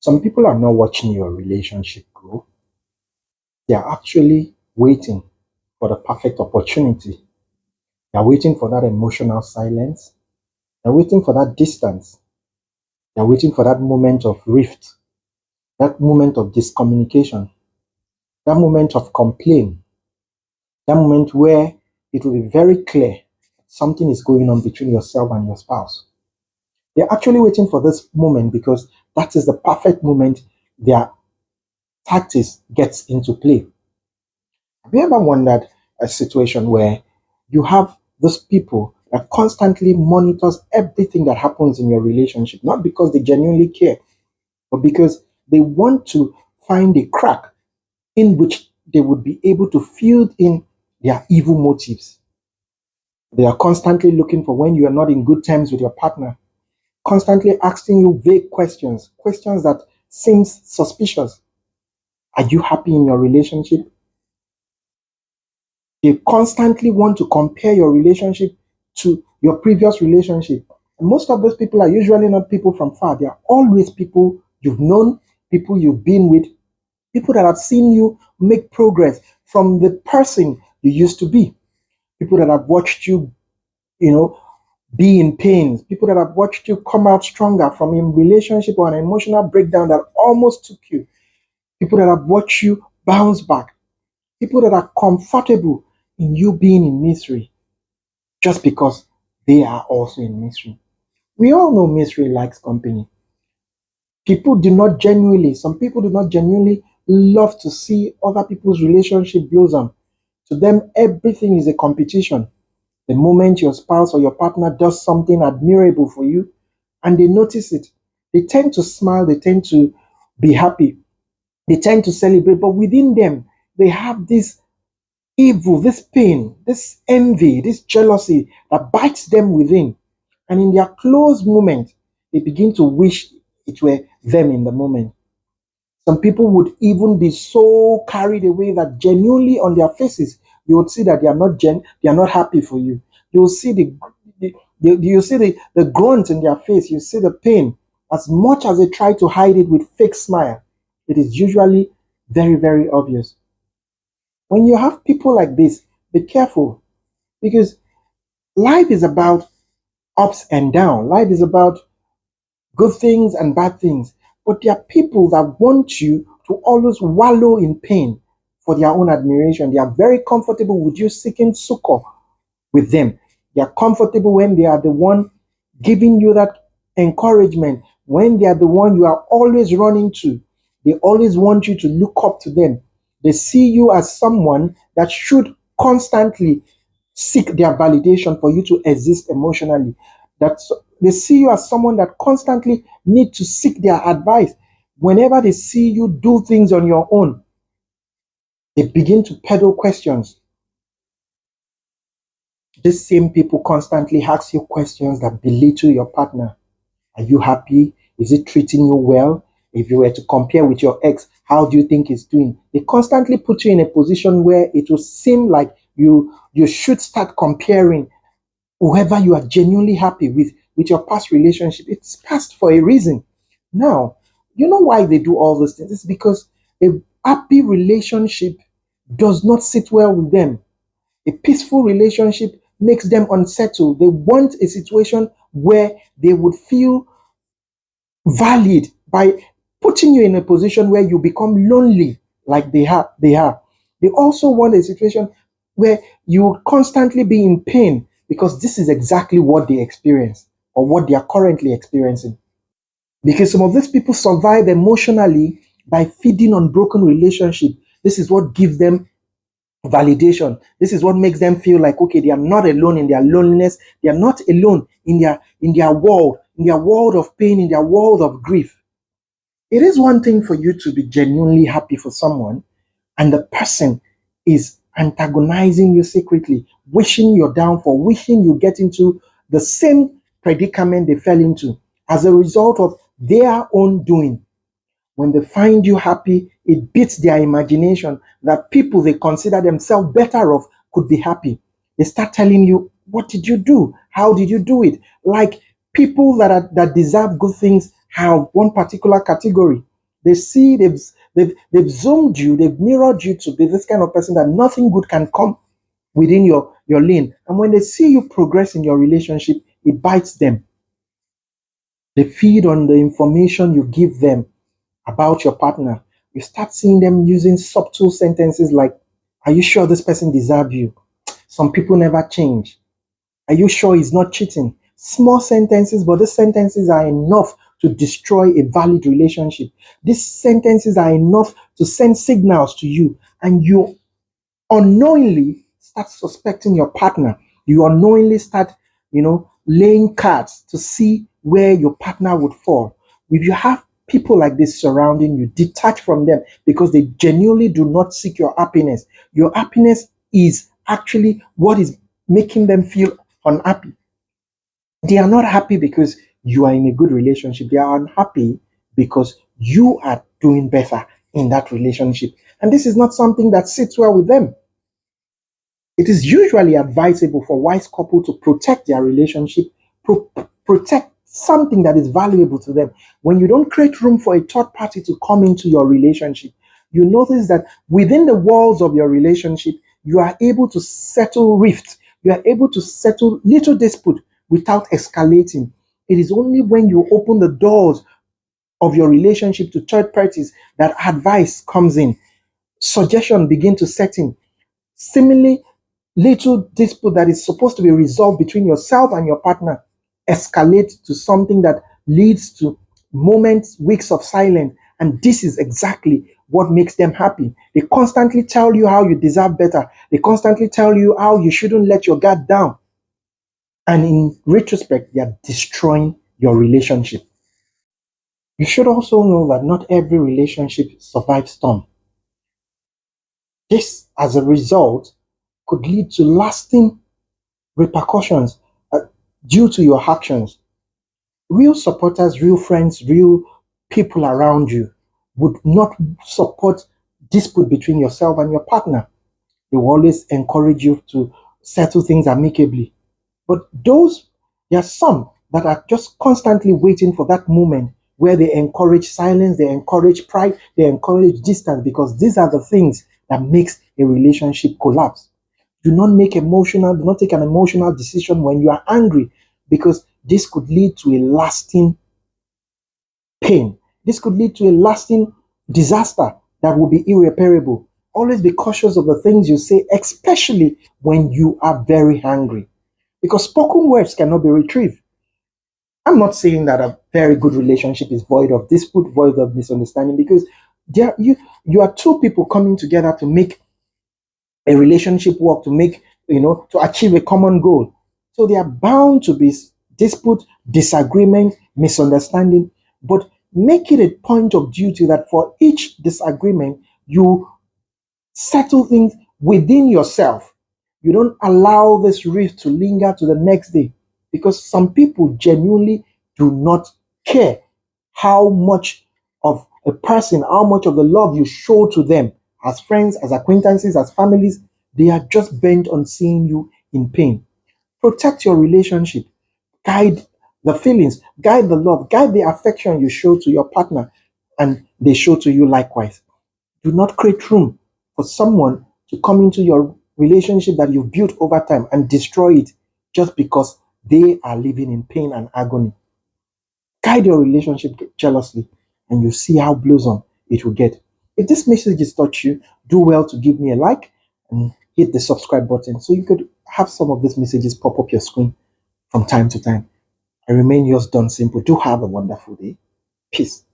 Some people are not watching your relationship grow. They are actually waiting for the perfect opportunity. They are waiting for that emotional silence. They're waiting for that distance. They're waiting for that moment of rift, that moment of discommunication, that moment of complaint, that moment where it will be very clear something is going on between yourself and your spouse. They're actually waiting for this moment because that is the perfect moment their tactics gets into play. Have you ever wondered a situation where you have those people that constantly monitors everything that happens in your relationship, not because they genuinely care, but because they want to find a crack in which they would be able to field in their evil motives. They are constantly looking for when you are not in good terms with your partner, constantly asking you vague questions, questions that seems suspicious. Are you happy in your relationship? They constantly want to compare your relationship to your previous relationship. And most of those people are usually not people from far. They are always people you've known, people you've been with, people that have seen you make progress from the person you used to be, people that have watched you, you know, be in pain, people that have watched you come out stronger from a relationship or an emotional breakdown that almost took you, people that have watched you bounce back, people that are comfortable in you being in misery just because they are also in misery. We all know misery likes company. Some people do not genuinely love to see other people's relationship blossom. To them, everything is a competition. The moment your spouse or your partner does something admirable for you and they notice it, they tend to smile, they tend to be happy, they tend to celebrate, but within them, they have this evil, this pain, this envy, this jealousy that bites them within. And in their close moment, they begin to wish it were them in the moment. Some people would even be so carried away that genuinely on their faces, you would see that they are not happy for you. You will see the grunt in their face, you see the pain. As much as they try to hide it with fake smile, it is usually very, very obvious. When you have people like this, be careful because life is about ups and downs. Life is about good things and bad things. But there are people that want you to always wallow in pain for their own admiration. They are very comfortable with you seeking succor with them. They are comfortable when they are the one giving you that encouragement, when they are the one you are always running to. They always want you to look up to them. They see you as someone that should constantly seek their validation for you to exist emotionally. That they see you as someone that constantly need to seek their advice. Whenever they see you do things on your own, they begin to peddle questions. These same people constantly ask you questions that belittle your partner. Are you happy? Is it treating you well? If you were to compare with your ex, how do you think it's doing? They constantly put you in a position where it will seem like you should start comparing whoever you are genuinely happy with your past relationship. It's past for a reason. Now, you know why they do all those things? It's because a happy relationship does not sit well with them. A peaceful relationship makes them unsettled. They want a situation where they would feel valid by putting you in a position where you become lonely like they are. They also want a situation where you will constantly be in pain because this is exactly what they experience or what they are currently experiencing. Because some of these people survive emotionally by feeding on broken relationship. This is what gives them validation. This is what makes them feel like okay, they are not alone in their loneliness. They are not alone in their world of pain, in their world of grief. It is one thing for you to be genuinely happy for someone, and the person is antagonizing you secretly, wishing your downfall, wishing you get into the same predicament they fell into as a result of their own doing. When they find you happy, it beats their imagination that people they consider themselves better off could be happy. They start telling you, what did you do? How did you do it? Like people that deserve good things have one particular category. They see they've zoomed you, they've mirrored you to be this kind of person that nothing good can come within your lane. And when they see you progress in your relationship, it bites them. They feed on the information you give them about your partner. You start seeing them using subtle sentences like, "Are you sure this person deserves you? Some people never change. Are you sure he's not cheating?" Small sentences, but these sentences are enough to destroy a valid relationship. These sentences are enough to send signals to you, and you unknowingly start suspecting your partner. You unknowingly start, laying cards to see where your partner would fall. If you have people like this surrounding you, detach from them because they genuinely do not seek your happiness. Your happiness is actually what is making them feel unhappy. They are not happy because you are in a good relationship. They are unhappy because you are doing better in that relationship. And this is not something that sits well with them. It is usually advisable for wise couple to protect their relationship, protect something that is valuable to them. When you don't create room for a third party to come into your relationship, you notice that within the walls of your relationship, you are able to settle rift. You are able to settle little dispute without escalating. It is only when you open the doors of your relationship to third parties that advice comes in, suggestion begin to set in. Seemingly little dispute that is supposed to be resolved between yourself and your partner escalate to something that leads to moments, weeks of silence. And this is exactly what makes them happy. They constantly tell you how you deserve better. They constantly tell you how you shouldn't let your guard down. And in retrospect, they are destroying your relationship. You should also know that not every relationship survives storm. This, as a result, could lead to lasting repercussions due to your actions. Real supporters, real friends, real people around you would not support dispute between yourself and your partner. They will always encourage you to settle things amicably. But there are some that are just constantly waiting for that moment where they encourage silence, they encourage pride, they encourage distance, because these are the things that makes a relationship collapse. Do not take an emotional decision when you are angry, because this could lead to a lasting pain. This could lead to a lasting disaster that will be irreparable. Always be cautious of the things you say, especially when you are very angry, because spoken words cannot be retrieved. I'm not saying that a very good relationship is void of dispute, void of misunderstanding, because you are two people coming together to make a relationship work, to make, to achieve a common goal. So they are bound to be dispute, disagreement, misunderstanding, but make it a point of duty that for each disagreement you settle things within yourself. You don't allow this rift to linger to the next day, because some people genuinely do not care how much of a person, how much of the love you show to them as friends, as acquaintances, as families. They are just bent on seeing you in pain. Protect your relationship. Guide the feelings, guide the love, guide the affection you show to your partner, and they show to you likewise. Do not create room for someone to come into your relationship that you've built over time and destroy it just because they are living in pain and agony. Guide your relationship jealously, and you see how blossom it will get. If this message has touched you, do well to give me a like and hit the subscribe button so you could have some of these messages pop up your screen from time to time. I remain yours, Don Simple. Do have a wonderful day. Peace.